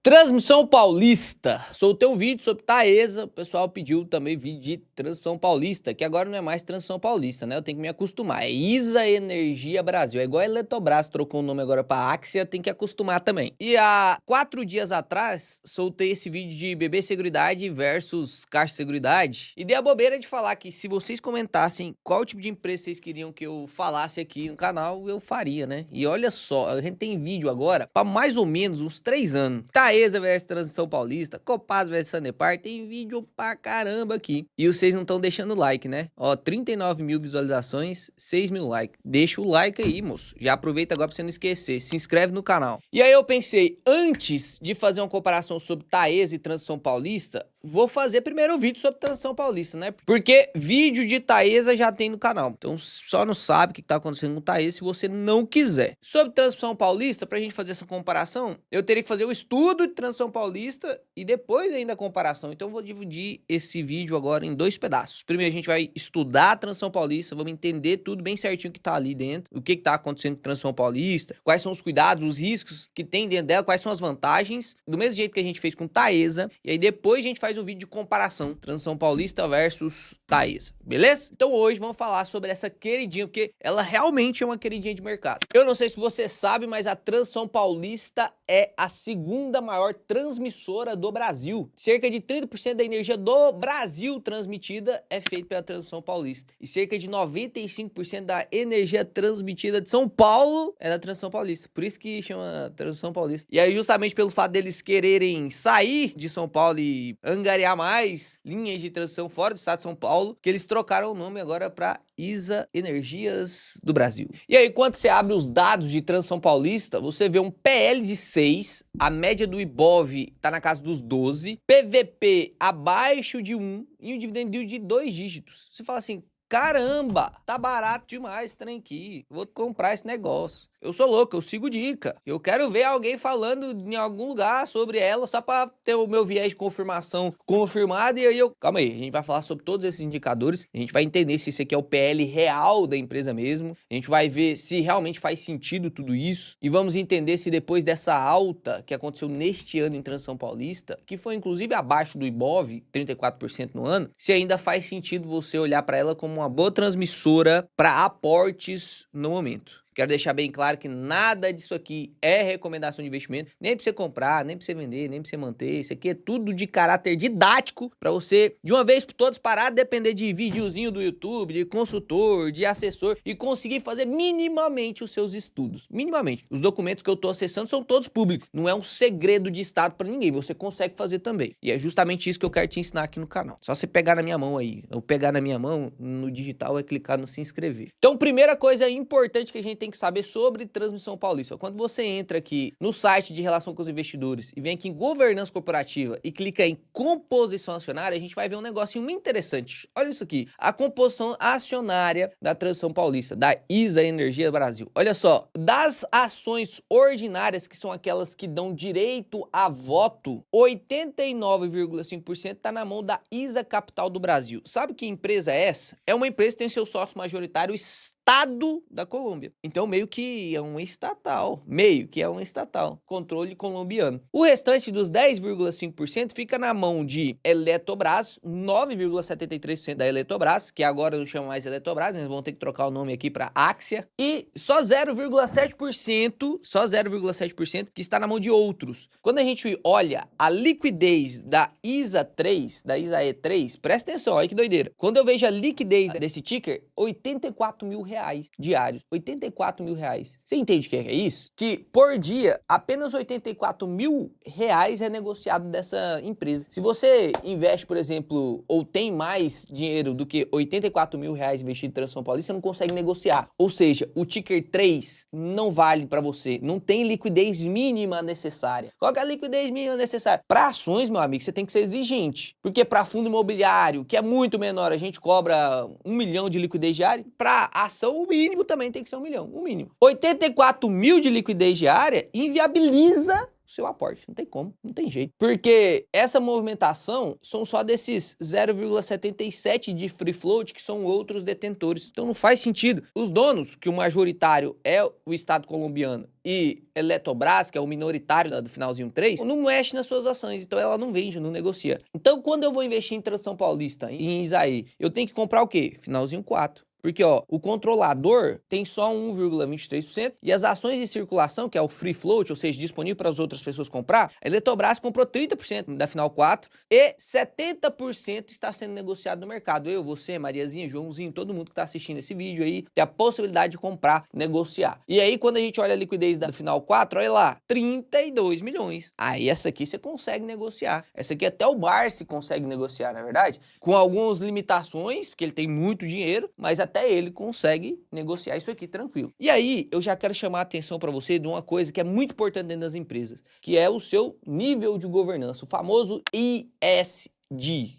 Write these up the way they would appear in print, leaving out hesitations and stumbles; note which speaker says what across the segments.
Speaker 1: Transmissão Paulista. Soltei um vídeo sobre Taesa. O pessoal pediu também vídeo de Transmissão Paulista, que agora não é mais Transmissão Paulista, né? Eu tenho que me acostumar. É ISA Energia Brasil. É igual a Eletrobras, trocou o nome agora para Axia, tem que acostumar também. E há 4 dias atrás, soltei esse vídeo de BB Seguridade versus Caixa Seguridade. E dei a bobeira de falar que se vocês comentassem qual tipo de empresa vocês queriam que eu falasse aqui no canal, eu faria, né? E olha só, a gente tem vídeo agora para mais ou menos uns 3 anos. Taesa vs Transição Paulista, Copasa vs Sanepar, tem vídeo pra caramba aqui. E vocês não estão deixando like, né? Ó, 39 mil visualizações, 6 mil likes. Deixa o like aí, moço. Já aproveita agora pra você não esquecer. Se inscreve no canal. E aí eu pensei, antes de fazer uma comparação sobre Taesa e Transição Paulista, vou fazer primeiro o vídeo sobre Transição Paulista, né? Porque vídeo de Taesa já tem no canal. Então só não sabe o que tá acontecendo com Taesa se você não quiser. Sobre Transição Paulista, pra gente fazer essa comparação, eu teria que fazer o estudo de Transição Paulista e depois ainda a comparação. Então eu vou dividir esse vídeo agora em 2 pedaços. Primeiro a gente vai estudar a Transição Paulista, vamos entender tudo bem certinho que tá ali dentro, o que tá acontecendo com Transição Paulista, quais são os cuidados, os riscos que tem dentro dela, quais são as vantagens, do mesmo jeito que a gente fez com Taesa. E aí depois a gente faz um vídeo de comparação, Transição Paulista versus Taesa, beleza? Então hoje vamos falar sobre essa queridinha, porque ela realmente é uma queridinha de mercado. Eu não sei se você sabe, mas a Transição Paulista é a segunda maior transmissora do Brasil. Cerca de 30% da energia do Brasil transmitida é feita pela Transição Paulista. E cerca de 95% da energia transmitida de São Paulo é da Transição Paulista. Por isso que chama Transição Paulista. E aí justamente pelo fato deles quererem sair de São Paulo e angariar mais linhas de transmissão fora do estado de São Paulo, que eles trocaram o nome agora para ISA Energias do Brasil. E aí, quando você abre os dados de Transição Paulista, você vê um PL de 6, a média do Ibov tá na casa dos 12, PVP abaixo de 1 e um dividend yield de 2 dígitos. Você fala assim, caramba, tá barato demais esse trem aqui, vou comprar esse negócio. Eu sou louco, eu sigo dica. Eu quero ver alguém falando em algum lugar sobre ela só para ter o meu viés de confirmação confirmado. E aí calma aí, a gente vai falar sobre todos esses indicadores. A gente vai entender se esse aqui é o PL real da empresa mesmo. A gente vai ver se realmente faz sentido tudo isso. E vamos entender se depois dessa alta que aconteceu neste ano em Transição Paulista, que foi inclusive abaixo do Ibov, 34% no ano, se ainda faz sentido você olhar para ela como uma boa transmissora para aportes no momento. Quero deixar bem claro que nada disso aqui é recomendação de investimento, nem para você comprar, nem para você vender, nem para você manter. Isso aqui é tudo de caráter didático para você, de uma vez por todas, parar de depender de videozinho do YouTube, de consultor, de assessor e conseguir fazer minimamente os seus estudos. Minimamente. Os documentos que eu estou acessando são todos públicos. Não é um segredo de estado para ninguém. Você consegue fazer também. E é justamente isso que eu quero te ensinar aqui no canal. Só você pegar na minha mão aí. Eu pegar na minha mão, no digital, é clicar no se inscrever. Então, primeira coisa importante que a gente tem que saber sobre Transmissão Paulista. Quando você entra aqui no site de relação com os investidores e vem aqui em governança corporativa e clica em composição acionária, a gente vai ver um negocinho muito interessante. Olha isso aqui, a composição acionária da Transição Paulista, da ISA Energia Brasil. Olha só, das ações ordinárias, que são aquelas que dão direito a voto, 89,5% está na mão da ISA Capital do Brasil. Sabe que empresa é essa? É uma empresa que tem seu sócio majoritário Estado da Colômbia. Então, meio que é uma estatal. Controle colombiano. O restante dos 10,5% fica na mão de Eletrobras, 9,73% da Eletrobras, que agora não chama mais Eletrobras, eles vão ter que trocar o nome aqui para Axia, e só 0,7% que está na mão de outros. Quando a gente olha a liquidez da ISA 3, da ISA E3, presta atenção, olha que doideira. Quando eu vejo a liquidez desse ticker, 84 mil reais diários. 84 mil reais. Você entende o que é isso? Que por dia, apenas 84 mil reais é negociado dessa empresa. Se você investe, por exemplo, ou tem mais dinheiro do que 84 mil reais investido em Transição Paulista, você não consegue negociar. Ou seja, o ticker 3 não vale para você. Não tem liquidez mínima necessária. Qual que é a liquidez mínima necessária? Para ações, meu amigo, você tem que ser exigente. Porque para fundo imobiliário, que é muito menor, a gente cobra 1 milhão de liquidez diária. Para ação, o mínimo também tem que ser 1 milhão. O mínimo. 84 mil de liquidez diária inviabiliza seu aporte. Não tem como, não tem jeito. Porque essa movimentação são só desses 0,77 de free float que são outros detentores. Então não faz sentido. Os donos, que o majoritário é o Estado colombiano e Eletrobras, que é o minoritário do finalzinho 3, não mexe nas suas ações, então ela não vende, não negocia. Então quando eu vou investir em Transição Paulista, em Isaí, eu tenho que comprar o quê? Finalzinho 4. Porque, ó, o controlador tem só 1,23% e as ações de circulação, que é o free float, ou seja, disponível para as outras pessoas comprar, a Eletrobras comprou 30% da final 4 e 70% está sendo negociado no mercado. Eu, você, Mariazinha, Joãozinho, todo mundo que está assistindo esse vídeo aí, tem a possibilidade de comprar, negociar. E aí, quando a gente olha a liquidez da final 4, olha lá, 32 milhões. Aí essa aqui você consegue negociar. Essa aqui até o Barsi consegue negociar, na verdade, com algumas limitações, porque ele tem muito dinheiro, mas até ele consegue negociar isso aqui tranquilo. E aí, eu já quero chamar a atenção para você de uma coisa que é muito importante dentro das empresas, que é o seu nível de governança, o famoso ESG,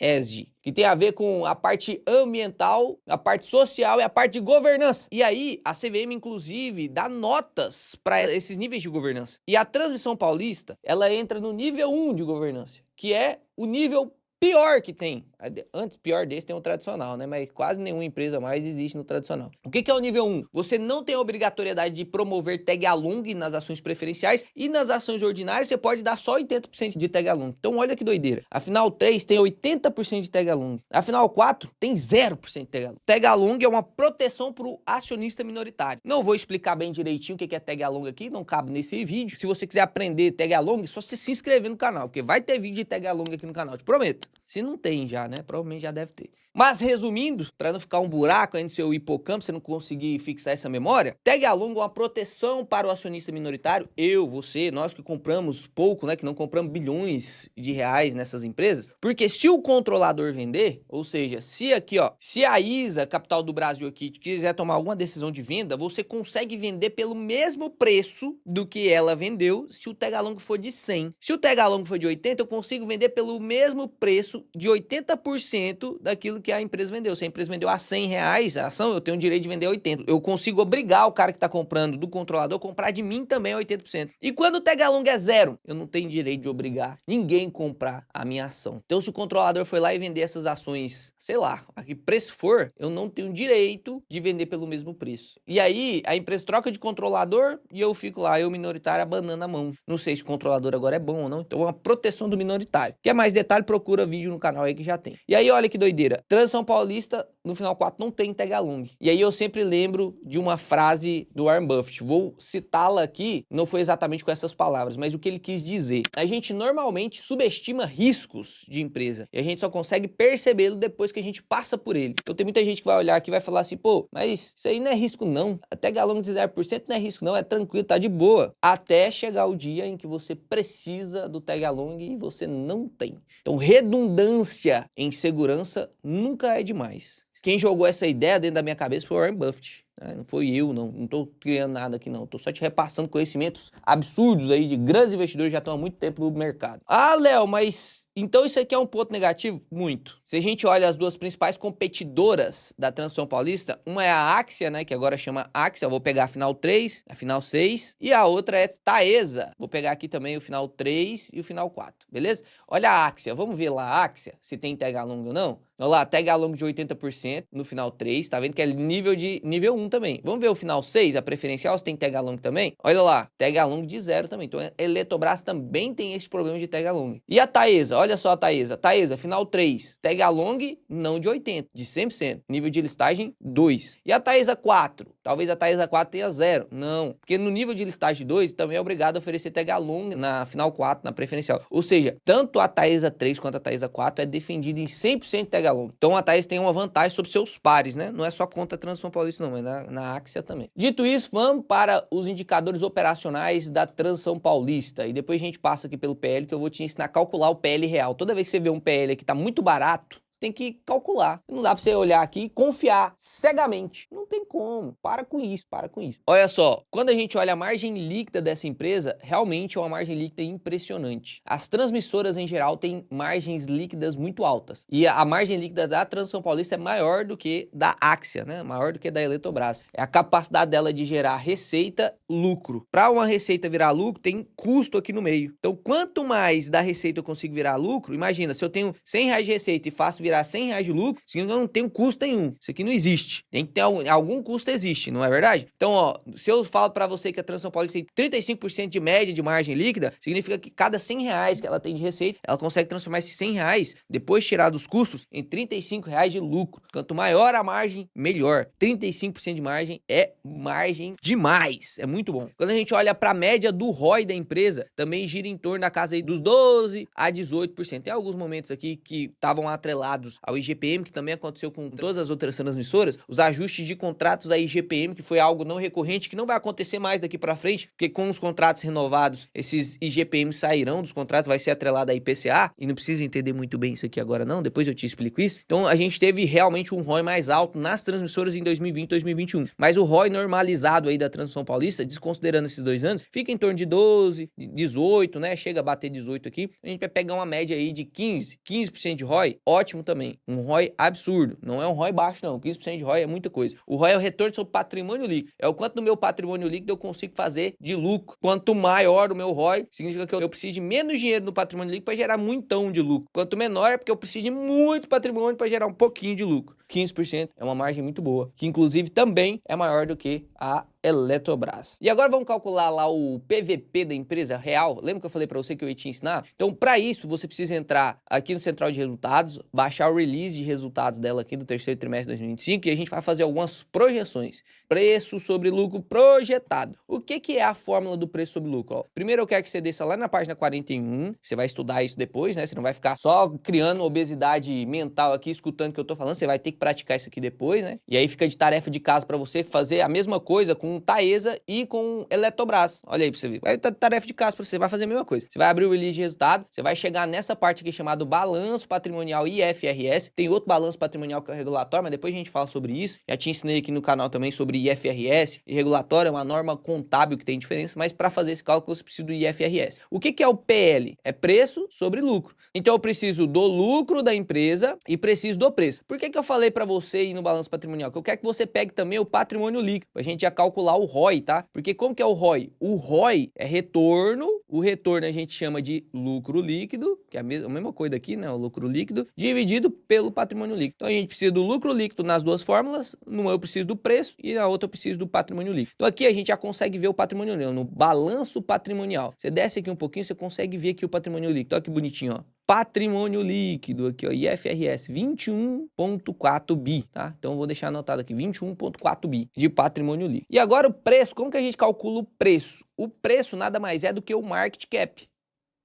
Speaker 1: ESG, que tem a ver com a parte ambiental, a parte social e a parte de governança. E aí, a CVM, inclusive, dá notas para esses níveis de governança. E a Transmissão Paulista, ela entra no nível 1 de governança, que é o nível pior que tem. Antes, pior desse tem o tradicional, né? Mas quase nenhuma empresa mais existe no tradicional. O que é o nível 1? Você não tem a obrigatoriedade de promover tag along nas ações preferenciais e nas ações ordinárias você pode dar só 80% de tag along. Então olha que doideira. A final 3 tem 80% de tag along. A final 4 tem 0% de tag along. Tag along é uma proteção para o acionista minoritário. Não vou explicar bem direitinho o que é tag along aqui, não cabe nesse vídeo. Se você quiser aprender tag along, é só você se inscrever no canal, porque vai ter vídeo de tag along aqui no canal, te prometo. Se não tem já, né? Provavelmente já deve ter. Mas resumindo, para não ficar um buraco aí no seu hipocampo, você não conseguir fixar essa memória, tag along é uma proteção para o acionista minoritário, eu, você, nós que compramos pouco, né, que não compramos bilhões de reais nessas empresas, porque se o controlador vender, ou seja, se aqui, ó, se a ISA, capital do Brasil aqui, quiser tomar alguma decisão de venda, você consegue vender pelo mesmo preço do que ela vendeu se o tag along for de 100. Se o tag along for de 80, eu consigo vender pelo mesmo preço de 80% daquilo que a empresa vendeu. Se a empresa vendeu a 100 reais a ação, eu tenho o direito de vender 80. Eu consigo obrigar o cara que está comprando do controlador a comprar de mim também 80%. E quando o tag along é 0, eu não tenho direito de obrigar ninguém a comprar a minha ação. Então, se o controlador foi lá e vender essas ações, sei lá, a que preço for, eu não tenho direito de vender pelo mesmo preço. E aí, a empresa troca de controlador e eu fico lá, eu minoritário, abanando a mão. Não sei se o controlador agora é bom ou não. Então, é uma proteção do minoritário. Quer mais detalhe? Procura vídeo no canal aí que já tem. E aí, olha que doideira. Transição Paulista, no final 4, não tem tag along. E aí eu sempre lembro de uma frase do Warren Buffett. Vou citá-la aqui, não foi exatamente com essas palavras, mas o que ele quis dizer. A gente normalmente subestima riscos de empresa e a gente só consegue percebê-lo depois que a gente passa por ele. Então tem muita gente que vai olhar aqui e vai falar assim, pô, mas isso aí não é risco não. A tag along de 0% não é risco não, é tranquilo, tá de boa. Até chegar o dia em que você precisa do tag along e você não tem. Então redundância em segurança nunca é demais. Quem jogou essa ideia dentro da minha cabeça foi o Warren Buffett. Não foi eu, não tô criando nada aqui não, tô só te repassando conhecimentos absurdos aí de grandes investidores que já estão há muito tempo no mercado. Ah, Léo, mas então isso aqui é um ponto negativo? Muito. Se a gente olha as duas principais competidoras da Transição Paulista, uma é a Axia, né, que agora chama Axia, eu vou pegar a final 3, a final 6, e a outra é Taesa, vou pegar aqui também o final 3 e o final 4, beleza? Olha a Axia, vamos ver lá a Axia, se tem tag along ou não. Olha lá, tag along de 80% no final 3, tá vendo que é nível 1 também. Vamos ver o final 6, a preferencial, se tem tag along também? Olha lá, tag along de 0 também. Então, a Eletrobras também tem esse problema de tag along. E a Taesa, olha só a Taesa. Taesa, final 3, tag along não de 80, de 100%. Nível de listagem 2. E a Taesa 4? Talvez a Taesa 4 tenha 0. Não, porque no nível de listagem 2 também é obrigado a oferecer tag along na final 4, na preferencial. Ou seja, tanto a Taesa 3 quanto a Taesa 4 é defendida em 100% tag along. Então a Taesa tem uma vantagem sobre seus pares, né? Não é só contra a Transição Paulista não, mas na Axia também. Dito isso, vamos para os indicadores operacionais da Transição Paulista. E depois a gente passa aqui pelo PL, que eu vou te ensinar a calcular o PL real. Toda vez que você vê um PL que tá muito barato, tem que calcular. Não dá para você olhar aqui e confiar cegamente. Não tem como. Para com isso, para com isso. Olha só, quando a gente olha a margem líquida dessa empresa, realmente é uma margem líquida impressionante. As transmissoras em geral têm margens líquidas muito altas. E a margem líquida da Transmissão Paulista é maior do que da Axia, né? Maior do que da Eletrobras. É a capacidade dela de gerar receita, lucro. Para uma receita virar lucro, tem custo aqui no meio. Então, quanto mais da receita eu consigo virar lucro, imagina, se eu tenho R$100 de receita e faço virar R$100 de lucro, significa que eu não tenho custo nenhum. Isso aqui não existe. Tem que ter algum custo, existe, não é verdade? Então, ó, se eu falo para você que a Transmissão Paulista tem 35% de média de margem líquida, significa que cada R$100 que ela tem de receita, ela consegue transformar esses R$100, depois tirar dos custos, em R$35 de lucro. Quanto maior a margem, melhor. 35% de margem é margem demais. É muito bom. Quando a gente olha para a média do ROI da empresa, também gira em torno da casa aí dos 12% a 18%. Tem alguns momentos aqui que estavam atrelados ao IGPM, que também aconteceu com todas as outras transmissoras, os ajustes de contratos a IGPM, que foi algo não recorrente, que não vai acontecer mais daqui para frente, porque com os contratos renovados, esses IGPM sairão dos contratos, vai ser atrelado a IPCA, e não precisa entender muito bem isso aqui agora não, depois eu te explico isso. Então a gente teve realmente um ROI mais alto nas transmissoras em 2020 e 2021, mas o ROI normalizado aí da Transmissão Paulista, desconsiderando esses 2 anos, fica em torno de 12, 18, né? Chega a bater 18 aqui. A gente vai pegar uma média aí de 15% de ROI, ótimo também. Um ROI absurdo, não é um ROI baixo não, 15% de ROI é muita coisa. O ROI é o retorno sobre patrimônio líquido, é o quanto do meu patrimônio líquido eu consigo fazer de lucro. Quanto maior o meu ROI, significa que eu preciso de menos dinheiro no patrimônio líquido para gerar muitão de lucro. Quanto menor é porque eu preciso de muito patrimônio para gerar um pouquinho de lucro. 15% é uma margem muito boa, que inclusive também é maior do que a Eletrobras. E agora vamos calcular lá o PVP da empresa real. Lembra que eu falei para você que eu ia te ensinar? Então, para isso, você precisa entrar aqui no Central de Resultados, baixar o release de resultados dela aqui do terceiro trimestre de 2025 e a gente vai fazer algumas projeções. Preço sobre lucro projetado. O que é a fórmula do preço sobre lucro? Ó, primeiro eu quero que você desça lá na página 41, você vai estudar isso depois, né? Você não vai ficar só criando obesidade mental aqui, escutando o que eu tô falando, você vai ter que praticar isso aqui depois, né? E aí fica de tarefa de casa para você fazer a mesma coisa com Taesa e com Eletrobras. Olha aí pra você ver. Vai ter tarefa de casa pra você, vai fazer a mesma coisa. Você vai abrir o release de resultado, você vai chegar nessa parte aqui chamado balanço patrimonial IFRS. Tem outro balanço patrimonial que é o regulatório, mas depois a gente fala sobre isso. Já te ensinei aqui no canal também sobre IFRS e regulatório, é uma norma contábil que tem diferença, mas para fazer esse cálculo você precisa do IFRS. O que é o PL? É preço sobre lucro. Então eu preciso do lucro da empresa e preciso do preço. Por que eu falei para você ir no balanço patrimonial? Que eu quero que você pegue também o patrimônio líquido, pra gente já calcular o ROI, tá? Porque como que é o ROI? O ROI é retorno, o retorno a gente chama de lucro líquido, que é a mesma coisa aqui, né? O lucro líquido, dividido pelo patrimônio líquido. Então a gente precisa do lucro líquido nas duas fórmulas, numa eu preciso do preço e na outra eu preciso do patrimônio líquido. Então aqui a gente já consegue ver o patrimônio líquido, no balanço patrimonial. Você desce aqui um pouquinho, você consegue ver aqui o patrimônio líquido. Olha que bonitinho, ó. Patrimônio líquido aqui, ó, IFRS 21,4 bi, tá? Então eu vou deixar anotado aqui, 21,4 bi de patrimônio líquido. E agora o preço, como que a gente calcula o preço? O preço nada mais é do que o market cap.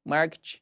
Speaker 1: Market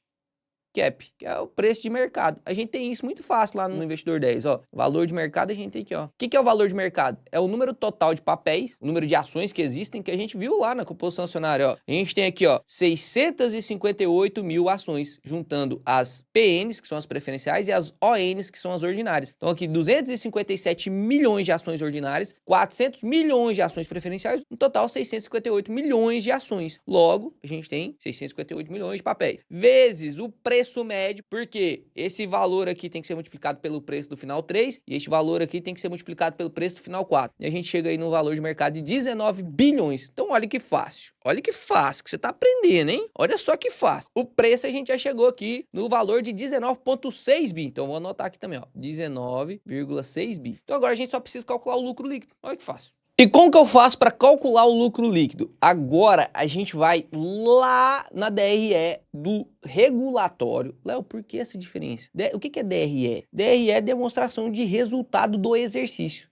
Speaker 1: cap, que é o preço de mercado. A gente tem isso muito fácil lá no Investidor 10, ó. Valor de mercado a gente tem aqui, ó. O que é o valor de mercado? É o número total de papéis, o número de ações que existem, que a gente viu lá na composição acionária, ó. A gente tem aqui, ó, 658 mil ações, juntando as PNs, que são as preferenciais, e as ONs, que são as ordinárias. Então aqui, 257 milhões de ações ordinárias, 400 milhões de ações preferenciais, no total 658 milhões de ações. Logo, a gente tem 658 milhões de papéis. Vezes o preço médio, porque esse valor aqui tem que ser multiplicado pelo preço do final 3 e este valor aqui tem que ser multiplicado pelo preço do final 4. E a gente chega aí no valor de mercado de 19 bilhões. Então olha que fácil. Olha que fácil que você tá aprendendo, hein? Olha só que fácil. O preço a gente já chegou aqui no valor de 19,6 bi. Então vou anotar aqui também, ó, 19,6 bi. Então agora a gente só precisa calcular o lucro líquido. Olha que fácil. E como que eu faço para calcular o lucro líquido? Agora a gente vai lá na DRE do regulatório. Léo, por que essa diferença? O que é DRE? DRE é demonstração de resultado do exercício.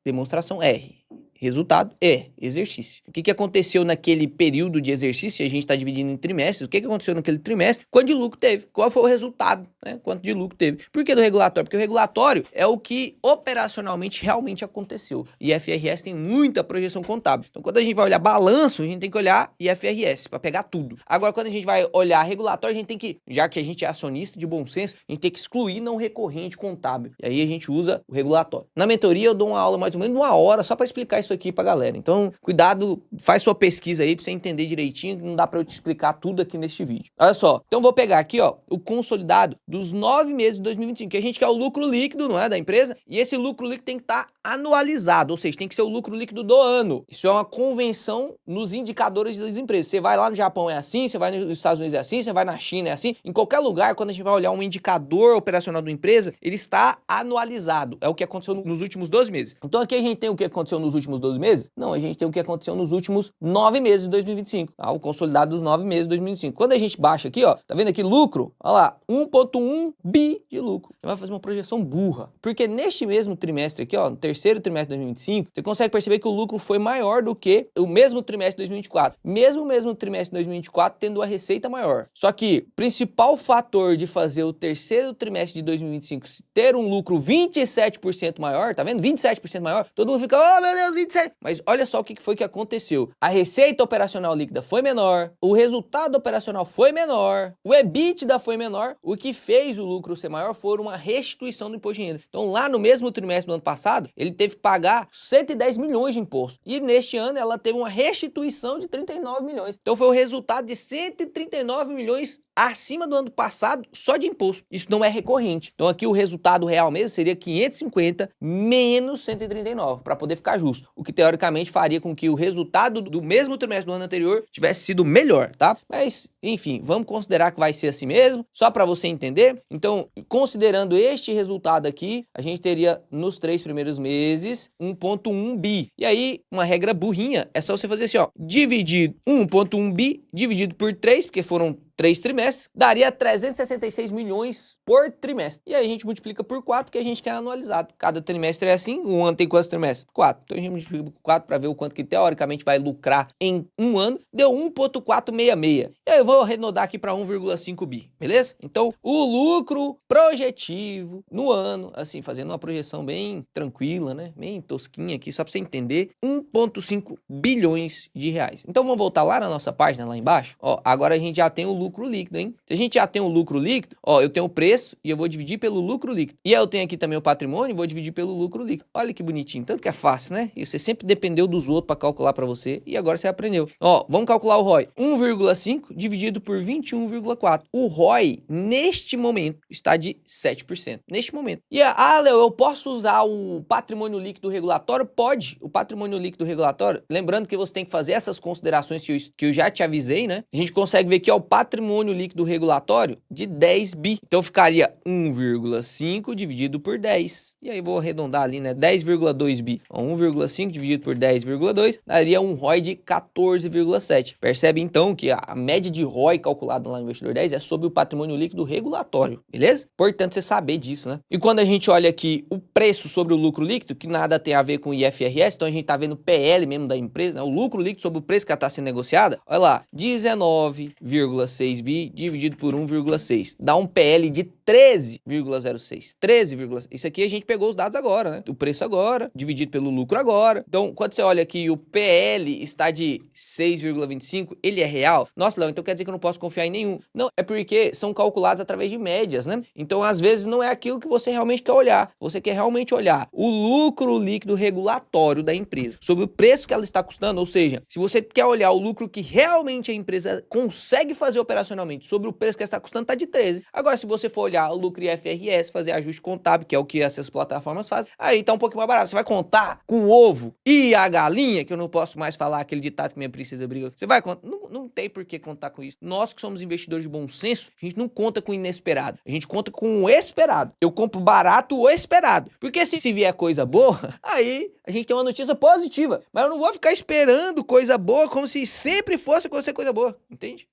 Speaker 1: Demonstração R. resultado é exercício. O que aconteceu naquele período de exercício? A gente está dividindo em trimestres. O que aconteceu naquele trimestre? Quanto de lucro teve? Qual foi o resultado? Né? Quanto de lucro teve? Por que do regulatório? Porque o regulatório é o que operacionalmente realmente aconteceu. E IFRS tem muita projeção contábil. Então, quando a gente vai olhar balanço, a gente tem que olhar IFRS para pegar tudo. Agora, quando a gente vai olhar regulatório, a gente tem que, já que a gente é acionista de bom senso, a gente tem que excluir não recorrente contábil. E aí a gente usa o regulatório. Na mentoria, eu dou uma aula mais ou menos de 1 hora só para explicar isso aqui pra galera. Então, cuidado, faz sua pesquisa aí pra você entender direitinho, não dá pra eu te explicar tudo aqui neste vídeo. Olha só, então vou pegar aqui, ó, o consolidado dos 9 meses de 2025, que a gente quer o lucro líquido, não é, da empresa, e esse lucro líquido tem que estar anualizado, ou seja, tem que ser o lucro líquido do ano. Isso é uma convenção nos indicadores das empresas. Você vai lá no Japão é assim, você vai nos Estados Unidos é assim, você vai na China é assim. Em qualquer lugar, quando a gente vai olhar um indicador operacional da empresa, ele está anualizado. É o que aconteceu nos últimos 12 meses. Então aqui a gente tem o que aconteceu nos últimos 12 meses? Não, a gente tem o que aconteceu nos últimos 9 meses de 2025. Tá? O consolidado dos 9 meses de 2025. Quando a gente baixa aqui, ó, tá vendo aqui lucro? Olha lá, 1,1 bi de lucro. Você vai fazer uma projeção burra. Porque neste mesmo trimestre aqui, ó, no terceiro trimestre de 2025, você consegue perceber que o lucro foi maior do que o mesmo trimestre de 2024. Mesmo trimestre de 2024 tendo a receita maior. Só que o principal fator de fazer o terceiro trimestre de 2025 ter um lucro 27% maior, tá vendo? 27% maior. Todo mundo fica, oh meu Deus, 27%. Mas olha só o que foi que aconteceu. A receita operacional líquida foi menor, o resultado operacional foi menor, o EBITDA foi menor. O que fez o lucro ser maior foi uma restituição do imposto de renda. Então lá no mesmo trimestre do ano passado, ele teve que pagar 110 milhões de imposto. E neste ano ela teve uma restituição de 39 milhões. Então foi o resultado de 139 milhões acima do ano passado só de imposto. Isso não é recorrente. Então aqui o resultado real mesmo seria 550 menos 139, para poder ficar justo. O que teoricamente faria com que o resultado do mesmo trimestre do ano anterior tivesse sido melhor, tá? Mas, enfim, vamos considerar que vai ser assim mesmo, só para você entender. Então, considerando este resultado aqui, a gente teria nos 3 primeiros meses 1,1 bi. E aí, uma regra burrinha, é só você fazer assim, ó, dividir 1,1 bi dividido por 3, porque foram 3 trimestres, daria 366 milhões por trimestre. E aí a gente multiplica por 4, porque a gente quer anualizado. Cada trimestre é assim, um ano tem quantos trimestres? 4. Então a gente multiplica por 4 para ver o quanto que teoricamente vai lucrar em um ano. Deu 1,466. E aí eu vou arredondar aqui para 1,5 bi, beleza? Então o lucro projetivo no ano, assim, fazendo uma projeção bem tranquila, né? Bem tosquinha aqui, só para você entender, 1,5 bilhões de reais. Então vamos voltar lá na nossa página, lá embaixo. Ó, agora a gente já tem o lucro líquido, hein? Se a gente já tem o lucro líquido, ó, eu tenho o preço e eu vou dividir pelo lucro líquido. E aí eu tenho aqui também o patrimônio e vou dividir pelo lucro líquido. Olha que bonitinho, tanto que é fácil, né? E você sempre dependeu dos outros para calcular para você e agora você aprendeu. Ó, vamos calcular o ROI. 1,5 dividido por 21,4. O ROI, neste momento, está de 7%. Neste momento. E, Léo, eu posso usar o patrimônio líquido regulatório? Pode. O patrimônio líquido regulatório, lembrando que você tem que fazer essas considerações que eu já te avisei, né? A gente consegue ver que é o patrimônio líquido regulatório de 10 bi. Então ficaria 1,5 dividido por 10. E aí vou arredondar ali, né? 10,2 bi. 1,5 dividido por 10,2 daria um ROI de 14,7. Percebe então que a média de ROI calculada lá no Investidor 10 é sobre o patrimônio líquido regulatório, beleza? Importante você saber disso, né? E quando a gente olha aqui o preço sobre o lucro líquido, que nada tem a ver com IFRS, então a gente tá vendo o PL mesmo da empresa, né? O lucro líquido sobre o preço que ela tá sendo negociada, olha lá, 19,6 bi dividido por 1,6. Dá um PL de 13,06. 13,6. Isso aqui a gente pegou os dados agora, né? O preço agora, dividido pelo lucro agora. Então, quando você olha aqui o PL está de 6,25, ele é real? Nossa, Léo, então quer dizer que eu não posso confiar em nenhum. Não, é porque são calculados através de médias, né? Então, às vezes, não é aquilo que você realmente quer olhar. Você quer realmente olhar o lucro líquido regulatório da empresa, sobre o preço que ela está custando, ou seja, se você quer olhar o lucro que realmente a empresa consegue fazer operacionalmente sobre o preço que ela está custando, tá de 13. Agora, se você for olhar o lucro IFRS, fazer ajuste contábil, que é o que essas plataformas fazem, aí tá um pouquinho mais barato. Você vai contar com o ovo e a galinha, que eu não posso mais falar aquele ditado que minha princesa briga. Você vai contar? Não tem por que contar com isso. Nós que somos investidores de bom senso, a gente não conta com o inesperado. A gente conta com o esperado. Eu compro barato o esperado. Porque se vier coisa boa, aí a gente tem uma notícia positiva. Mas eu não vou ficar esperando coisa boa como se sempre fosse acontecer coisa boa. Entende?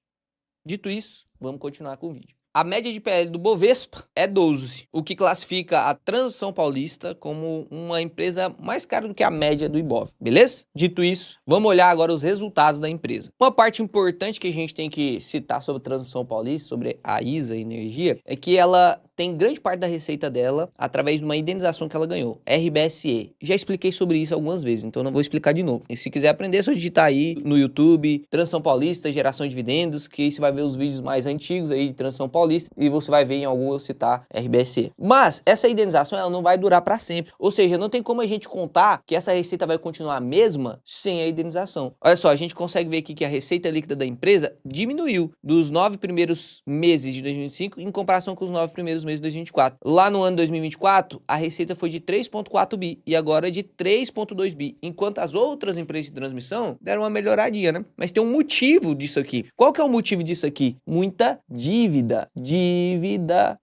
Speaker 1: Dito isso, vamos continuar com o vídeo. a média de PL do Bovespa é 12, o que classifica a Transação Paulista como uma empresa mais cara do que a média do Ibov, beleza? Dito isso, vamos olhar agora os resultados da empresa. Uma parte importante que a gente tem que citar sobre a Transação Paulista, sobre a ISA Energia, é que ela tem grande parte da receita dela através de uma indenização que ela ganhou, RBSE. Já expliquei sobre isso algumas vezes, então não vou explicar de novo. E se quiser aprender, é só digitar aí no YouTube, Transação Paulista, geração de dividendos, que aí você vai ver os vídeos mais antigos aí de Transação Paulista e você vai ver em algum eu citar RBSE. Mas essa indenização ela não vai durar para sempre, ou seja, não tem como a gente contar que essa receita vai continuar a mesma sem a indenização. Olha só, a gente consegue ver aqui que a receita líquida da empresa diminuiu dos 9 primeiros meses de 2025 em comparação com os 9 primeiros meses de 2024. Lá no ano 2024, a receita foi de 3,4 bi e agora é de 3,2 bi, enquanto as outras empresas de transmissão deram uma melhoradinha, né? Mas tem um motivo disso aqui. Qual que é o motivo disso aqui? Muita dívida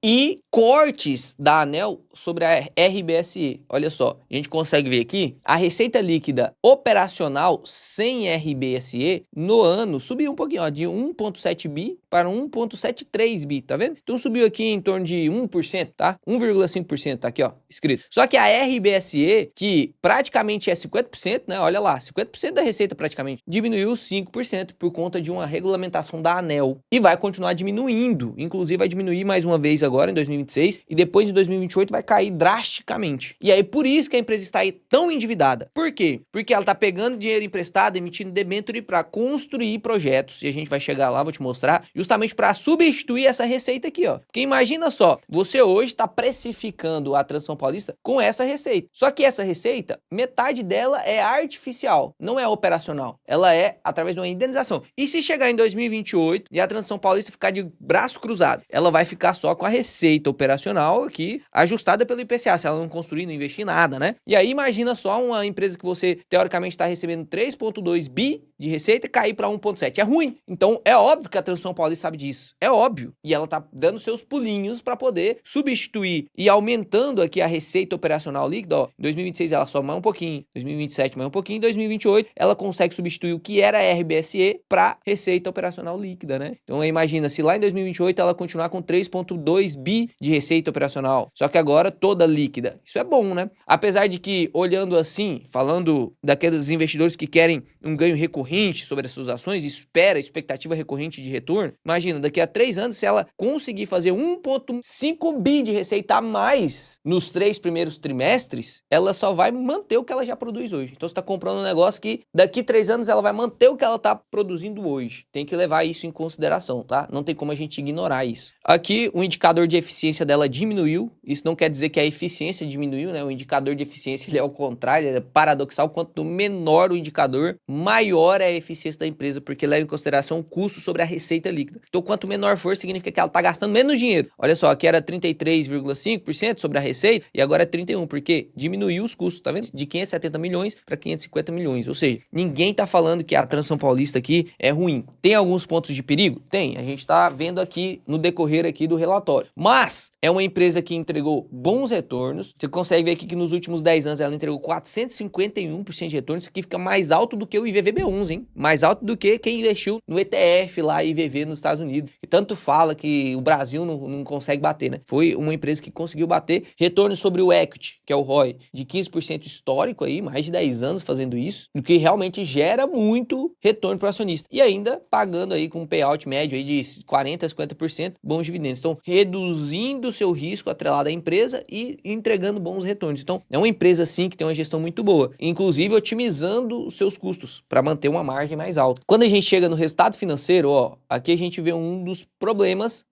Speaker 1: e cortes da ANEEL sobre a RBSE. Olha só, a gente consegue ver aqui, a receita líquida operacional sem RBSE no ano subiu um pouquinho, ó, de 1,7 bi para 1,73 bi, tá vendo? Então subiu aqui em torno de 1%, tá? 1,5%, tá aqui, ó, escrito. Só que a RBSE, que praticamente é 50%, né? Olha lá, 50% da receita praticamente, diminuiu 5% por conta de uma regulamentação da ANEEL e vai continuar diminuindo, inclusive vai diminuir mais uma vez agora em 2026 e depois em 2028 vai cair drasticamente. E aí por isso que a empresa está aí tão endividada. Por quê? Porque ela tá pegando dinheiro emprestado, emitindo debênture para construir projetos, e a gente vai chegar lá, vou te mostrar, justamente para substituir essa receita aqui, ó. Porque imagina só, você hoje está precificando a Transação Paulista com essa receita. Só que essa receita, metade dela é artificial, não é operacional. Ela é através de uma indenização. E se chegar em 2028 e a Transação Paulista ficar de braço cruzado, ela vai ficar só com a receita operacional aqui, ajustada pelo IPCA, se ela não construir, não investir nada, né? E aí imagina só uma empresa que você teoricamente está recebendo 3,2 bi de receita cair para 1,7. É ruim. Então é óbvio que a Transação Paulista sabe disso. É óbvio. E ela tá dando seus pulinhos para poder substituir e aumentando aqui a receita operacional líquida. Ó, em 2026 ela sobe mais um pouquinho, 2027 mais um pouquinho, em 2028 ela consegue substituir o que era a RBSE para receita operacional líquida, né? Então imagina se lá em 2028 ela continuar com 3,2 bi de receita operacional, só que agora toda líquida. Isso é bom, né? Apesar de que, olhando assim, falando daqueles investidores que querem um ganho recorrente sobre as suas ações, expectativa recorrente de retorno, imagina, daqui a 3 anos, se ela conseguir fazer 1,5 bi de receita a mais nos 3 primeiros trimestres, ela só vai manter o que ela já produz hoje. Então você está comprando um negócio que daqui a 3 anos ela vai manter o que ela está produzindo hoje. Tem que levar isso em consideração, tá? Não tem como a gente ignorar isso. Aqui o indicador de eficiência dela diminuiu. Isso não quer dizer que a eficiência diminuiu, né? O indicador de eficiência ele é ao contrário, ele é paradoxal. Quanto menor o indicador, maior é a eficiência da empresa, porque leva em consideração o custo sobre a receita líquida. Então quanto menor for, significa que ela está gastando menos dinheiro. Olha só, aqui era 33,5% sobre a receita e agora é 31%, porque diminuiu os custos, tá vendo? De 570 milhões para 550 milhões. Ou seja, ninguém tá falando que a Transação Paulista aqui é ruim. Tem alguns pontos de perigo? Tem. A gente tá vendo aqui no decorrer aqui do relatório. Mas é uma empresa que entregou bons retornos. Você consegue ver aqui que nos últimos 10 anos ela entregou 451% de retorno. Isso aqui fica mais alto do que o IVVB11, hein? Mais alto do que quem investiu no ETF lá, IVV nos Estados Unidos. E tanto fala que o Brasil não consegue bater, né? Foi uma empresa que conseguiu bater retorno sobre o equity, que é o ROI, de 15% histórico aí, mais de 10 anos fazendo isso, o que realmente gera muito retorno para o acionista. E ainda pagando aí com um payout médio aí de 40% a 50% bons dividendos. Então, reduzindo o seu risco atrelado à empresa e entregando bons retornos. Então, é uma empresa sim que tem uma gestão muito boa, inclusive otimizando os seus custos para manter uma margem mais alta. Quando a gente chega no resultado financeiro, ó, aqui a gente vê um dos problemas,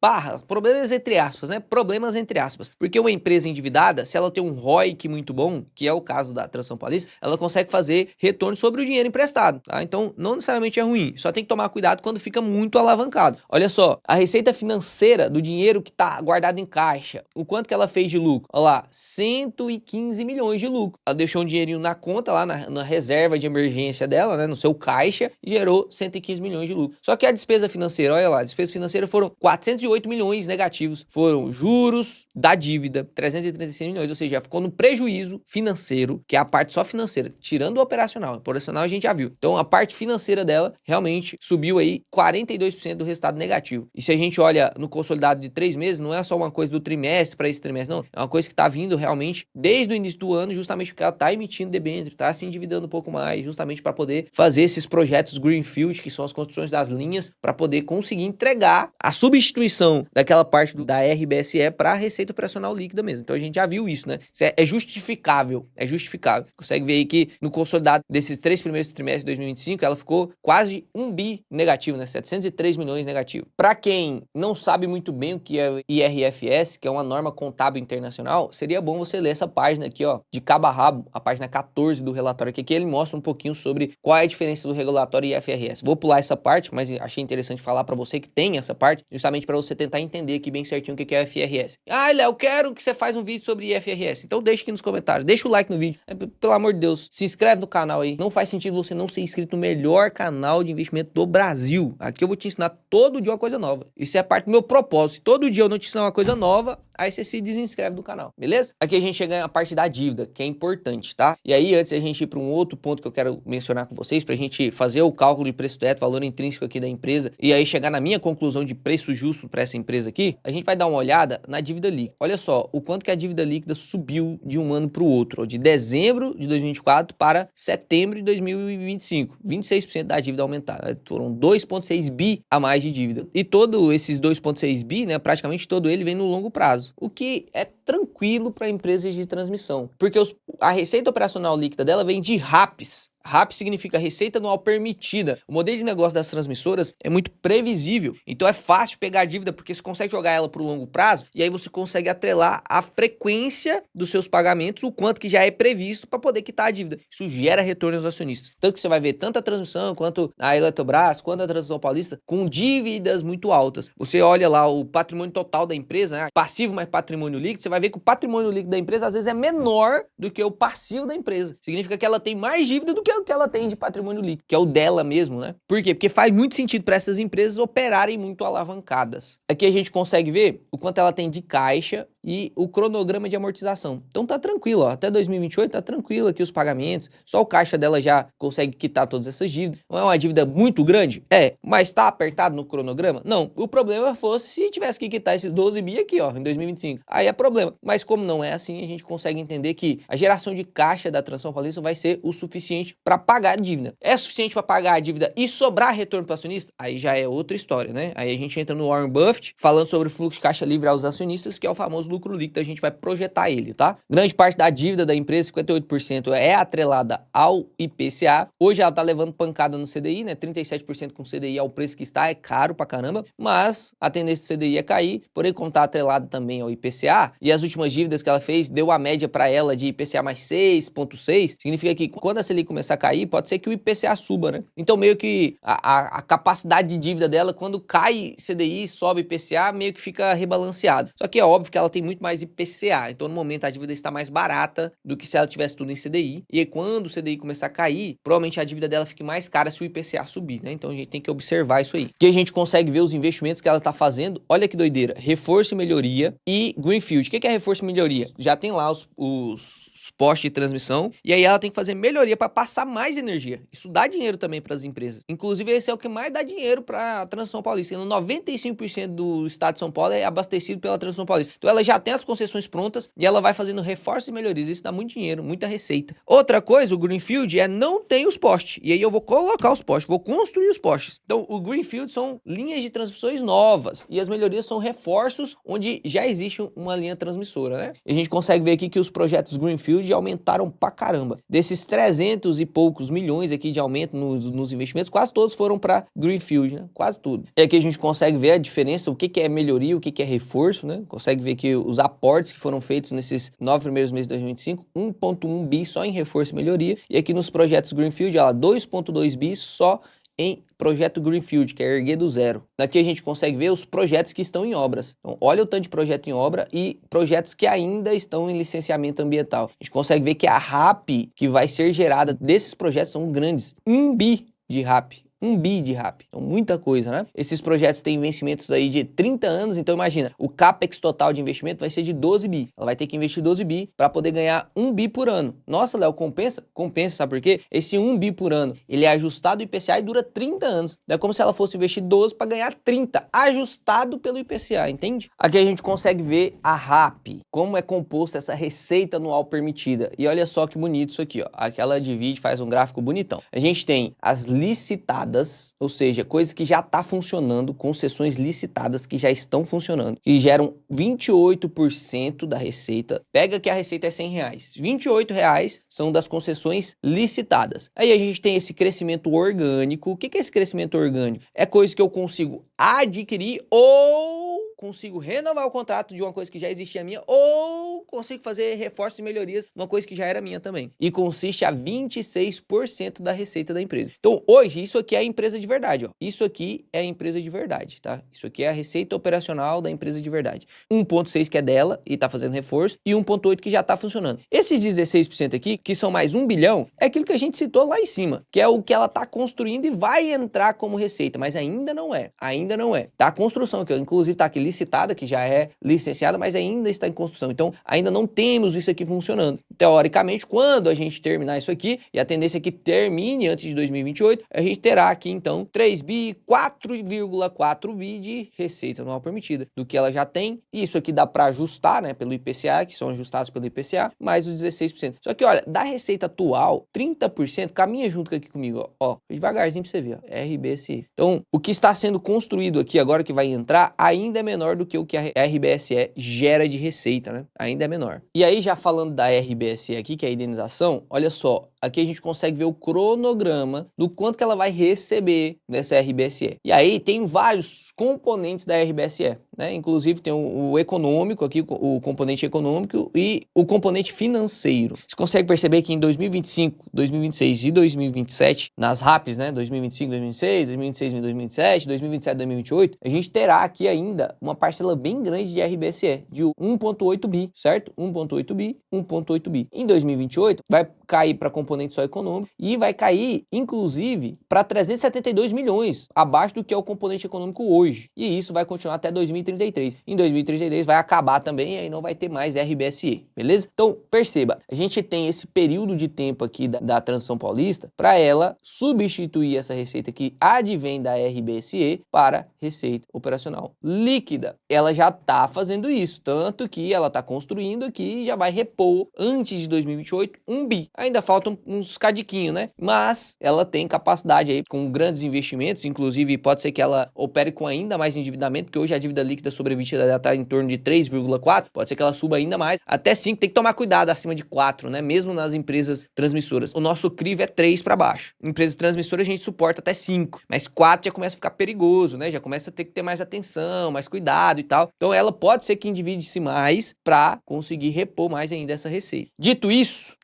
Speaker 1: problemas entre aspas, né? Problemas entre aspas. Porque uma empresa endividada, se ela tem um ROIC muito bom, que é o caso da Transação Paulista, ela consegue fazer retorno sobre o dinheiro emprestado, tá? Então, não necessariamente é ruim, só tem que tomar cuidado quando fica muito alavancado. Olha só, a receita financeira do dinheiro que tá guardado em caixa, o quanto que ela fez de lucro? Olha lá, 115 milhões de lucro. Ela deixou um dinheirinho na conta lá, na reserva de emergência dela, né? No seu caixa, caixa e gerou 115 milhões de lucro. Só que a despesa financeira, olha lá, a despesa financeira foram 408 milhões negativos. Foram juros da dívida, 336 milhões, ou seja, ficou no prejuízo financeiro, que é a parte só financeira, tirando o operacional. O operacional a gente já viu. Então a parte financeira dela realmente subiu aí 42% do resultado negativo. E se a gente olha no consolidado de 3 meses, não é só uma coisa do trimestre para esse trimestre, não. É uma coisa que está vindo realmente desde o início do ano, justamente porque ela está emitindo debênture, está se endividando um pouco mais, justamente para poder fazer esses projetos Greenfield, que são as construções das linhas, para poder conseguir entregar a substituição daquela parte da RBSE para a receita operacional líquida mesmo. Então a gente já viu isso, né? Isso é justificável, é justificável. Consegue ver aí que no consolidado desses 3 primeiros trimestres de 2025, ela ficou quase 1 bi negativo, né? 703 milhões negativo. Para quem não sabe muito bem o que é IRFS, que é uma norma contábil internacional, seria bom você ler essa página aqui, ó, de cabo a rabo, a página 14 do relatório aqui, que ele mostra um pouquinho sobre qual é a diferença do regulatório e IFRS. Vou pular essa parte, mas achei interessante falar para você que tem essa parte, justamente para você tentar entender aqui bem certinho o que é IFRS. Ah, Léo, eu quero que você faça um vídeo sobre IFRS. Então deixa aqui nos comentários, deixa o like no vídeo. Pelo amor de Deus, se inscreve no canal aí. Não faz sentido você não ser inscrito no melhor canal de investimento do Brasil. Aqui eu vou te ensinar todo dia uma coisa nova. Isso é parte do meu propósito. Todo dia eu não te ensinar uma coisa nova, aí você se desinscreve do canal, beleza? Aqui a gente chega na parte da dívida, que é importante, tá? E aí, antes da gente ir para um outro ponto que eu quero mencionar com vocês, pra gente fazer o cálculo de preço teto, valor intrínseco aqui da empresa, e aí chegar na minha conclusão de preço justo para essa empresa aqui, a gente vai dar uma olhada na dívida líquida. Olha só, o quanto que a dívida líquida subiu de um ano para o outro, ó, de dezembro de 2024 para setembro de 2025. 26% da dívida aumentada, né? Foram 2,6 bi a mais de dívida. E todo esses 2,6 bi, né, praticamente todo ele vem no longo prazo, o que é tranquilo para empresas de transmissão, porque a receita operacional líquida dela vem de RAPs. RAP significa receita anual permitida. O modelo de negócio das transmissoras é muito previsível, então é fácil pegar a dívida porque você consegue jogar ela para o longo prazo e aí você consegue atrelar a frequência dos seus pagamentos, o quanto que já é previsto para poder quitar a dívida. Isso gera retorno aos acionistas. Tanto que você vai ver tanto a transmissão quanto a Eletrobras, quanto a Transmissão Paulista com dívidas muito altas. Você olha lá o patrimônio total da empresa, né, passivo mais patrimônio líquido, você vai ver que o patrimônio líquido da empresa às vezes é menor do que o passivo da empresa. Significa que ela tem mais dívida do que o que ela tem de patrimônio líquido, que é o dela mesmo, né? Por quê? Porque faz muito sentido para essas empresas operarem muito alavancadas. Aqui a gente consegue ver o quanto ela tem de caixa e o cronograma de amortização. Então tá tranquilo, ó, até 2028 tá tranquilo aqui os pagamentos, só o caixa dela já consegue quitar todas essas dívidas. Não é uma dívida muito grande? É, mas tá apertado no cronograma? Não, o problema fosse se tivesse que quitar esses 12 bi aqui, ó, em 2025. Aí é problema. Mas como não é assim, a gente consegue entender que a geração de caixa da Transmissão Paulista vai ser o suficiente para pagar a dívida. É suficiente para pagar a dívida e sobrar retorno para acionista? Aí já é outra história, né? Aí a gente entra no Warren Buffett falando sobre o fluxo de caixa livre aos acionistas, que é o famoso lucro líquido, a gente vai projetar ele, tá? Grande parte da dívida da empresa, 58%, é atrelada ao IPCA. Hoje ela tá levando pancada no CDI, né? 37% com CDI ao preço que está, é caro pra caramba, mas a tendência do CDI é cair, porém como tá atrelada também ao IPCA, e as últimas dívidas que ela fez, deu a média para ela de IPCA mais 6,6, significa que quando a Selic começar a cair, pode ser que o IPCA suba, né? Então meio que a capacidade de dívida dela, quando cai CDI, sobe IPCA, meio que fica rebalanceado. Só que é óbvio que ela tem muito mais IPCA, então no momento a dívida está mais barata do que se ela tivesse tudo em CDI, e aí, quando o CDI começar a cair, provavelmente a dívida dela fique mais cara se o IPCA subir, né? Então a gente tem que observar isso aí. Que a gente consegue ver os investimentos que ela está fazendo, olha que doideira, reforço e melhoria e Greenfield. O que é reforço e melhoria? Já tem lá os postes de transmissão, e aí ela tem que fazer melhoria para passar mais energia. Isso dá dinheiro também para as empresas. Inclusive, esse é o que mais dá dinheiro para a Transmissão Paulista. 95% do estado de São Paulo é abastecido pela Transmissão Paulista. Então ela já tem as concessões prontas e ela vai fazendo reforços e melhorias. Isso dá muito dinheiro, muita receita. Outra coisa, o Greenfield não tem os postes. E aí eu vou colocar os postes, vou construir os postes. Então o Greenfield são linhas de transmissões novas e as melhorias são reforços onde já existe uma linha transmissora, né? E a gente consegue ver aqui que os projetos Greenfield aumentaram pra caramba. Desses 300 e poucos milhões aqui de aumento nos investimentos, quase todos foram para Greenfield, né? Quase tudo. E aqui a gente consegue ver a diferença, o que é melhoria, o que é reforço, né? Consegue ver que os aportes que foram feitos nesses 9 primeiros meses de 2025, 1,1 bi só em reforço e melhoria. E aqui nos projetos Greenfield, 2,2 bi só em projeto Greenfield, que é erguer do zero. Daqui a gente consegue ver os projetos que estão em obras. Então, olha o tanto de projeto em obra e projetos que ainda estão em licenciamento ambiental. A gente consegue ver que a RAP que vai ser gerada desses projetos são grandes. 1 bi de RAP. 1 bi de RAP, então muita coisa, né? Esses projetos têm vencimentos aí de 30 anos, então imagina, o CAPEX total de investimento vai ser de 12 bi. Ela vai ter que investir 12 bi para poder ganhar 1 bi por ano. Nossa, Léo, compensa? Compensa, sabe por quê? Esse 1 bi por ano, ele é ajustado IPCA e dura 30 anos. É como se ela fosse investir 12 para ganhar 30, ajustado pelo IPCA, entende? Aqui a gente consegue ver a RAP, como é composta essa receita anual permitida. E olha só que bonito isso aqui, ó. Aqui ela divide, faz um gráfico bonitão. A gente tem as licitadas, ou seja, coisas que já está funcionando, concessões licitadas que já estão funcionando, que geram 28% da receita. Pega que a receita é R$100, R$28 são das concessões licitadas. Aí a gente tem esse crescimento orgânico. O que é esse crescimento orgânico? É coisa que eu consigo adquirir ou consigo renovar o contrato de uma coisa que já existia minha, ou consigo fazer reforços e melhorias numa coisa que já era minha também. E consiste a 26% da receita da empresa. Então, hoje, isso aqui é a empresa de verdade, ó. Isso aqui é a empresa de verdade, tá? Isso aqui é a receita operacional da empresa de verdade. 1,6 que é dela e tá fazendo reforço, e 1,8 que já tá funcionando. Esses 16% aqui, que são mais 1 bilhão, é aquilo que a gente citou lá em cima, que é o que ela tá construindo e vai entrar como receita, mas ainda não é. Ainda não é. Tá a construção aqui, ó. Inclusive tá aqui licitada, que já é licenciada, mas ainda está em construção. Então, ainda não temos isso aqui funcionando. Teoricamente, quando a gente terminar isso aqui, e a tendência é que termine antes de 2028, a gente terá aqui, então, 3 bi, 4,4 bi de receita anual permitida, do que ela já tem. E isso aqui dá para ajustar, né, pelo IPCA, que são ajustados pelo IPCA, mais os 16%. Só que, olha, da receita atual, 30%, caminha junto aqui comigo, ó, devagarzinho para você ver, ó, RBSE. Então, o que está sendo construído aqui agora que vai entrar, ainda é menor do que o que a RBSE gera de receita, né? Ainda é menor. E aí, já falando da RBSE aqui, que é a indenização, olha só, aqui a gente consegue ver o cronograma do quanto que ela vai receber dessa RBSE. E aí tem vários componentes da RBSE, né? Inclusive tem o econômico aqui, o componente econômico e o componente financeiro. Você consegue perceber que em 2025, 2026 e 2027, nas RAPs, né? 2025, 2026, 2026, 2027, 2027, 2028, a gente terá aqui ainda uma parcela bem grande de RBSE, de 1,8 bi, certo? 1,8 bi, 1,8 bi. Em 2028, vai cair para componente só econômico e vai cair, inclusive, para 372 milhões, abaixo do que é o componente econômico hoje. E isso vai continuar até 2033. Em 2033 vai acabar também e aí não vai ter mais RBSE, beleza? Então, perceba, a gente tem esse período de tempo aqui da transição paulista para ela substituir essa receita que advém da RBSE para receita operacional líquida. Ela já está fazendo isso, tanto que ela está construindo aqui e já vai repor antes de 2028 1 bi. Ainda faltam uns cadiquinhos, né? Mas ela tem capacidade aí com grandes investimentos, inclusive pode ser que ela opere com ainda mais endividamento, porque hoje a dívida líquida sobre a EBITDA já está em torno de 3,4, pode ser que ela suba ainda mais, até 5, tem que tomar cuidado acima de 4, né? Mesmo nas empresas transmissoras. O nosso crivo é 3 para baixo. Empresas transmissoras a gente suporta até 5, mas 4 já começa a ficar perigoso, né? Já começa a ter que ter mais atenção, mais cuidado e tal. Então ela pode ser que endivide-se mais para conseguir repor mais ainda essa receita. Dito isso,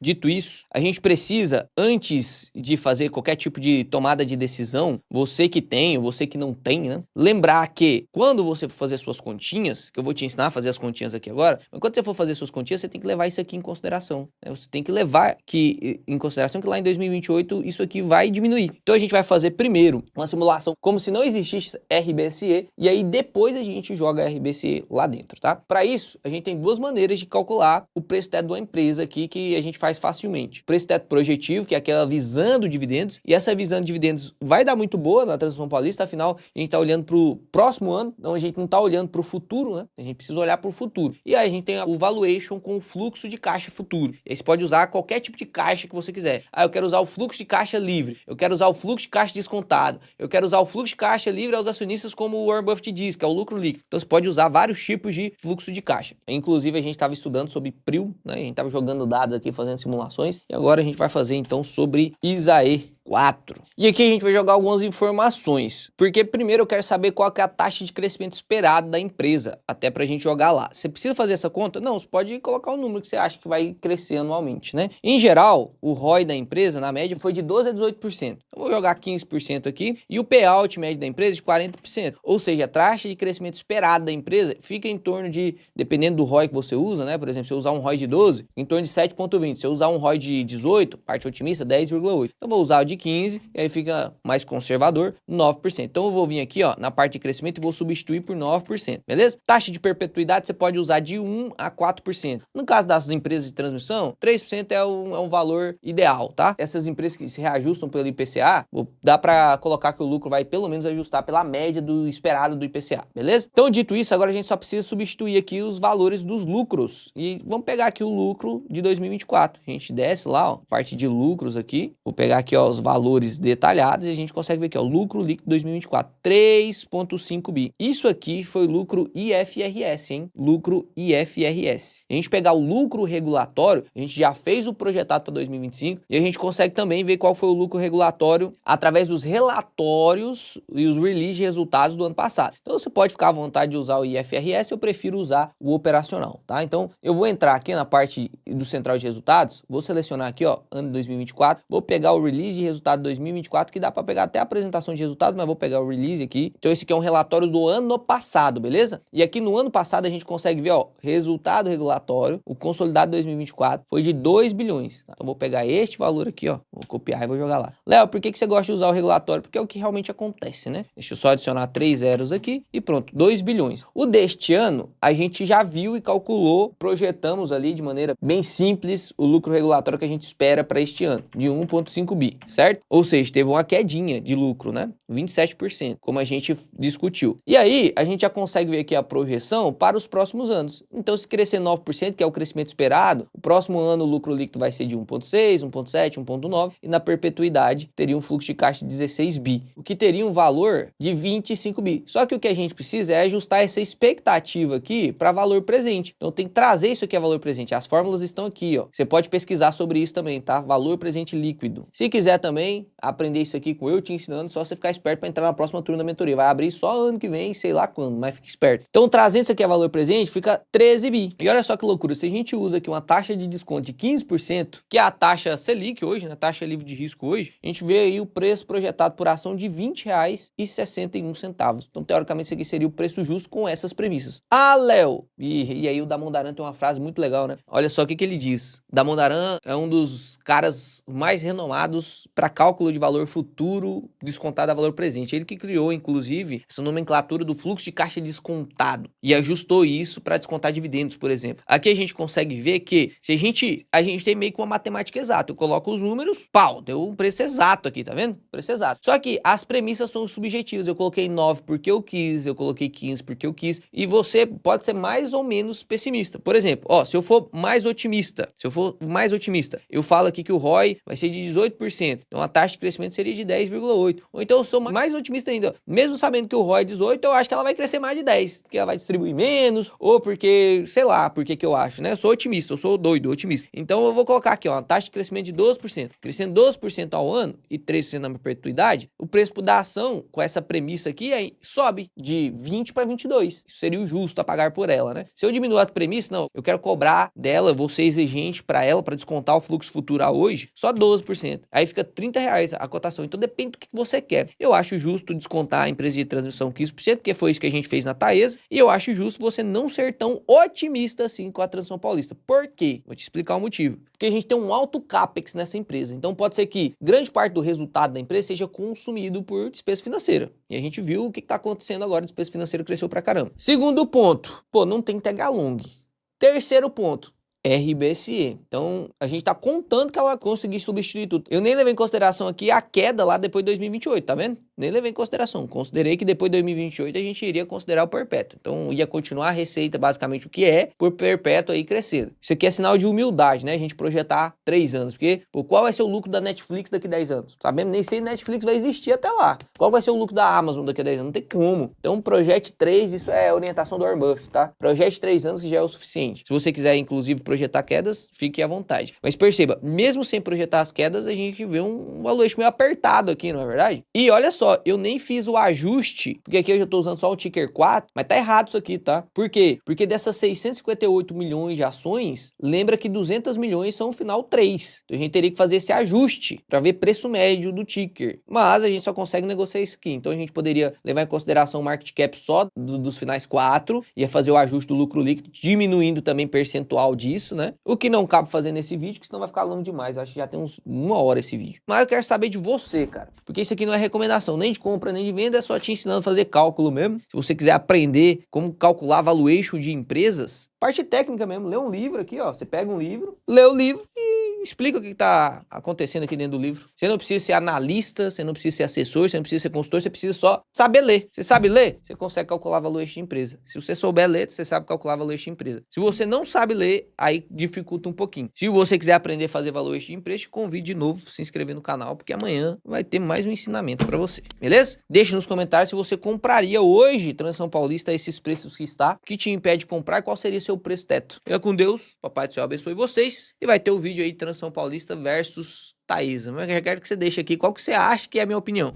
Speaker 1: a gente precisa, antes de fazer qualquer tipo de tomada de decisão, você que tem ou você que não tem, né? Lembrar que quando você for fazer suas continhas, que eu vou te ensinar a fazer as continhas aqui agora, mas quando você for fazer suas continhas, você tem que levar isso aqui em consideração, né? Você tem que levar em consideração que lá em 2028 isso aqui vai diminuir. Então a gente vai fazer primeiro uma simulação como se não existisse RBSE e aí depois a gente joga a RBSE lá dentro, tá? Para isso, a gente tem duas maneiras de calcular o preço teto de uma empresa aqui que a gente faz facilmente. Preço teto projetivo, que é aquela visando dividendos, e essa visando dividendos vai dar muito boa na Transição Paulista, afinal, a gente tá olhando pro próximo ano, então a gente não tá olhando pro futuro, né? A gente precisa olhar pro futuro. E aí a gente tem o valuation com o fluxo de caixa futuro. E aí você pode usar qualquer tipo de caixa que você quiser. Ah, eu quero usar o fluxo de caixa livre, eu quero usar o fluxo de caixa descontado, eu quero usar o fluxo de caixa livre aos acionistas, como o Warren Buffett diz, que é o lucro líquido. Então você pode usar vários tipos de fluxo de caixa. Inclusive a gente estava estudando sobre PRIO, né? A gente estava jogando dados aqui, fazendo simulações, e agora a gente vai fazer então sobre ISAE 4. E aqui a gente vai jogar algumas informações, porque primeiro eu quero saber qual que é a taxa de crescimento esperada da empresa, até pra gente jogar lá. Você precisa fazer essa conta? Não, você pode colocar o número que você acha que vai crescer anualmente, né? Em geral, o ROI da empresa, na média, foi de 12% a 18%. Eu vou jogar 15% aqui, e o payout médio da empresa de 40%. Ou seja, a taxa de crescimento esperada da empresa fica em torno de, dependendo do ROI que você usa, né? Por exemplo, se eu usar um ROI de 12, em torno de 7,20. Se eu usar um ROI de 18, parte otimista, 10,8. Então vou usar o de 115, e aí fica mais conservador, 9%. Então eu vou vir aqui, ó, na parte de crescimento e vou substituir por 9%, beleza? Taxa de perpetuidade você pode usar de 1 a 4%. No caso das empresas de transmissão, 3% é um valor ideal, tá? Essas empresas que se reajustam pelo IPCA, dá para colocar que o lucro vai pelo menos ajustar pela média do esperado do IPCA, beleza? Então, dito isso, agora a gente só precisa substituir aqui os valores dos lucros. E vamos pegar aqui o lucro de 2024. A gente desce lá, ó, parte de lucros aqui. Vou pegar aqui, ó, os valores detalhados e a gente consegue ver aqui, ó, lucro líquido 2024, 3,5 bi. Isso aqui foi lucro IFRS, hein? Lucro IFRS. A gente pegar o lucro regulatório, a gente já fez o projetado para 2025 e a gente consegue também ver qual foi o lucro regulatório através dos relatórios e os release de resultados do ano passado. Então você pode ficar à vontade de usar o IFRS, eu prefiro usar o operacional, tá? Então eu vou entrar aqui na parte do central de resultados, vou selecionar aqui, ó, ano 2024, vou pegar o release de resultado 2024, que dá para pegar até a apresentação de resultados, mas vou pegar o release aqui. Então esse aqui é um relatório do ano passado, beleza? E aqui no ano passado a gente consegue ver, ó, resultado regulatório, o consolidado 2024 foi de 2 bilhões. Tá? Então vou pegar este valor aqui, ó, vou copiar e vou jogar lá. Léo, por que você gosta de usar o regulatório? Porque é o que realmente acontece, né? Deixa eu só adicionar 3 zeros aqui e pronto, 2 bilhões. O deste ano a gente já viu e calculou, projetamos ali de maneira bem simples o lucro regulatório que a gente espera para este ano, de 1,5 bi, certo? Ou seja, teve uma quedinha de lucro, né? 27%, como a gente discutiu. E aí, a gente já consegue ver aqui a projeção para os próximos anos. Então, se crescer 9%, que é o crescimento esperado, o próximo ano o lucro líquido vai ser de 1,6, 1,7, 1,9 e na perpetuidade teria um fluxo de caixa de 16 bi, o que teria um valor de 25 bi. Só que o que a gente precisa é ajustar essa expectativa aqui para valor presente. Então, tem que trazer isso aqui a valor presente. As fórmulas estão aqui, ó. Você pode pesquisar sobre isso também, tá? Valor presente líquido. Se quiser também aprender isso aqui com eu te ensinando, só você ficar esperto para entrar na próxima turma da mentoria. Vai abrir só ano que vem, sei lá quando, mas fique esperto. Então, trazendo isso aqui a valor presente, fica 13 bi. E olha só que loucura, se a gente usa aqui uma taxa de desconto de 15%, que é a taxa Selic hoje, né? Taxa livre de risco hoje, a gente vê aí o preço projetado por ação de R$ 20,61. Então, teoricamente, isso aqui seria o preço justo com essas premissas. Ah, Léo! E aí o Damondaran tem uma frase muito legal, né? Olha só o que ele diz. Damondaran é um dos caras mais renomados para cálculo de valor futuro descontado a valor presente. Ele que criou, inclusive, essa nomenclatura do fluxo de caixa descontado e ajustou isso para descontar dividendos, por exemplo. Aqui a gente consegue ver que se a gente tem meio que uma matemática exata. Eu coloco os números, pau, deu um preço exato aqui, tá vendo? Preço exato. Só que as premissas são subjetivas. Eu coloquei 9 porque eu quis, eu coloquei 15 porque eu quis, e você pode ser mais ou menos pessimista. Por exemplo, ó, se eu for mais otimista, eu falo aqui que o ROI vai ser de 18%. Então a taxa de crescimento seria de 10,8%. Ou então eu sou mais otimista ainda. Mesmo sabendo que o ROI é 18%, eu acho que ela vai crescer mais de 10%, porque ela vai distribuir menos, ou porque, sei lá, por que eu acho, né? Eu sou otimista, eu sou doido, otimista. Então eu vou colocar aqui, ó, uma taxa de crescimento de 12%. Crescendo 12% ao ano e 3% na perpetuidade, o preço da ação, com essa premissa aqui, aí, sobe de 20 para 22. Isso seria o justo a pagar por ela, né? Se eu diminuir a premissa, não, eu quero cobrar dela, vou ser exigente para ela, para descontar o fluxo futuro a hoje, só 12%. Aí fica R$30 a cotação. Então depende do que você quer. Eu acho justo descontar a empresa de transmissão 15%, porque foi isso que a gente fez na Taesa, e eu acho justo você não ser tão otimista assim com a Transmissão Paulista. Por quê? Vou te explicar o motivo. Porque a gente tem um alto capex nessa empresa. Então pode ser que grande parte do resultado da empresa seja consumido por despesa financeira. E a gente viu o que está acontecendo agora, a despesa financeira cresceu pra caramba. Segundo ponto, não tem TH long. Terceiro ponto, RBSE. Então, a gente tá contando que ela vai conseguir substituir tudo. Eu nem levei em consideração aqui a queda lá depois de 2028, tá vendo? Nem levei em consideração. Considerei que depois de 2028 a gente iria considerar o perpétuo. Então, ia continuar a receita, basicamente, o que é, por perpétuo aí crescendo. Isso aqui é sinal de humildade, né? A gente projetar 3 anos. Porque, qual vai ser o lucro da Netflix daqui a 10 anos? Sabemos nem se a Netflix vai existir até lá. Qual vai ser o lucro da Amazon daqui a 10 anos? Não tem como. Então, projete 3, isso é orientação do Warren Buffett, tá? Projete 3 anos que já é o suficiente. Se você quiser, inclusive, projetar quedas, fique à vontade. Mas perceba, mesmo sem projetar as quedas, a gente vê um valuation meio apertado aqui, não é verdade? E olha só, só, eu nem fiz o ajuste, porque aqui eu já tô usando só o ticker 4, mas tá errado isso aqui, tá? Por quê? Porque dessas 658 milhões de ações, lembra que 200 milhões são o final 3. Então a gente teria que fazer esse ajuste para ver preço médio do ticker. Mas a gente só consegue negociar isso aqui. Então a gente poderia levar em consideração o market cap só dos finais 4, ia fazer o ajuste do lucro líquido, diminuindo também percentual disso, né? O que não cabe fazer nesse vídeo, que senão vai ficar longo demais. Eu acho que já tem uns 1 hora esse vídeo. Mas eu quero saber de você, cara. Porque isso aqui não é recomendação nem de compra, nem de venda, é só te ensinando a fazer cálculo mesmo. Se você quiser aprender como calcular valuation de empresas, parte técnica mesmo, lê um livro aqui, ó. Você pega um livro, lê o livro e explica o que tá acontecendo aqui dentro do livro. Você não precisa ser analista, você não precisa ser assessor, você não precisa ser consultor, você precisa só saber ler. Você sabe ler? Você consegue calcular valuation de empresa. Se você souber ler, você sabe calcular valuation de empresa. Se você não sabe ler, aí dificulta um pouquinho. Se você quiser aprender a fazer valuation de empresa, te convido de novo a se inscrever no canal, porque amanhã vai ter mais um ensinamento para você, beleza? Deixe nos comentários se você compraria hoje Transação Paulista a esses preços que está, o que te impede de comprar e qual seria seu preço teto. Fica com Deus, Papai do Céu abençoe vocês e vai ter o vídeo aí Transação Paulista versus Taesa. Mas eu quero que você deixe aqui qual que você acha que é a minha opinião.